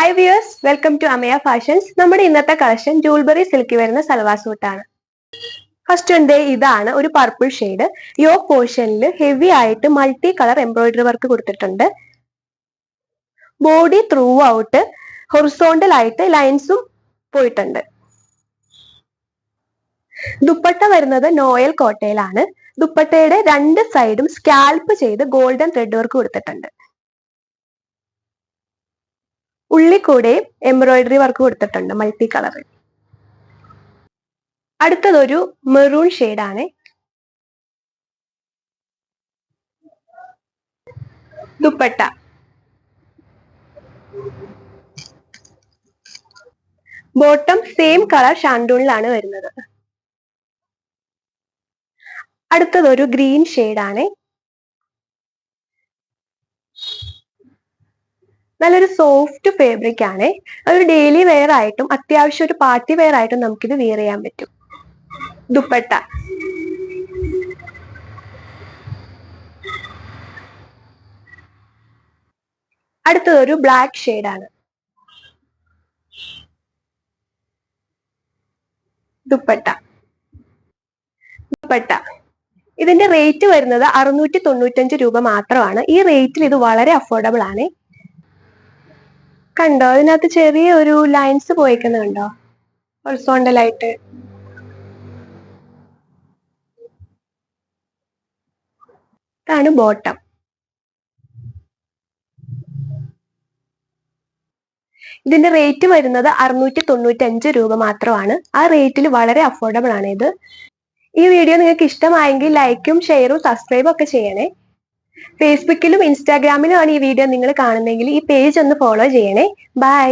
Hi viewers, welcome to Amaya fashions. നമ്മുടെ ഇന്നത്തെ collection ജൂൾബറി silky വരുന്ന സൽവാർ സൂട്ടാണ്. ഫസ്റ്റ് ഉണ്ട്, ഇതാണ് ഒരു പർപ്പിൾ ഷെയ്ഡ്. യോക്ക് പോർഷനിൽ ഹെവി ആയിട്ട് മൾട്ടി കളർ എംബ്രോയിഡറി വർക്ക് കൊടുത്തിട്ടുണ്ട്. ബോഡി ത്രൂ ഔട്ട് ഹൊറിസോണ്ടൽ ആയിട്ട് ലൈൻസും പോയിട്ടുണ്ട്. ദുപ്പട്ട വരുന്നത് നോയൽ കോട്ടയിലാണ്. ദുപ്പട്ടയുടെ രണ്ട് സൈഡും സ്കാൽപ്പ് ചെയ്ത് ഗോൾഡൻ ത്രെഡ് വർക്ക് കൊടുത്തിട്ടുണ്ട്. ഉള്ളിക്കൂടെ എംബ്രോയിഡറി വർക്ക് കൊടുത്തിട്ടുണ്ട് മൾട്ടി കളറിൽ. അടുത്തതൊരു മെറൂൺ ഷെയ്ഡാണ്. ദുപ്പട്ട ബോട്ടം സെയിം കളർ ഷാൻഡൂണിലാണ് വരുന്നത്. അടുത്തതൊരു ഗ്രീൻ ഷെയ്ഡാണ്. നല്ലൊരു സോഫ്റ്റ് ഫാബ്രിക് ആണ്. അതൊരു ഡെയിലി വെയർ ആയിട്ടും അത്യാവശ്യം ഒരു പാർട്ടി വെയർ ആയിട്ടും നമുക്കിത് വെയർ ചെയ്യാൻ പറ്റും. ദുപ്പട്ട അടുത്തതൊരു ബ്ലാക്ക് ഷെയ്ഡാണ്. ദുപ്പട്ട ഇതിന്റെ റേറ്റ് വരുന്നത് 695 രൂപ മാത്രമാണ്. ഈ റേറ്റിൽ ഇത് വളരെ അഫോർഡബിൾ ആണ്. കണ്ടോ, അതിനകത്ത് ചെറിയ ഒരു ലൈൻസ് പോയിക്കുന്നത് കണ്ടോ, ഹൊറിസോണ്ടൽ ആയിട്ട്. ഇതാണ് ബോട്ടം. ഇതിന്റെ റേറ്റ് വരുന്നത് 695 രൂപ മാത്രമാണ്. ആ റേറ്റിൽ വളരെ അഫോർഡബിൾ ആണ് ഇത്. ഈ വീഡിയോ നിങ്ങൾക്ക് ഇഷ്ടമായെങ്കിൽ ലൈക്കും ഷെയറും സബ്സ്ക്രൈബും ഒക്കെ ചെയ്യണേ. ഫേസ്ബുക്കിലും ഇൻസ്റ്റാഗ്രാമിലും ആണ് ഈ വീഡിയോ നിങ്ങൾ കാണുന്നതെങ്കിൽ ഈ പേജ് ഒന്ന് ഫോളോ ചെയ്യണേ. ബൈ.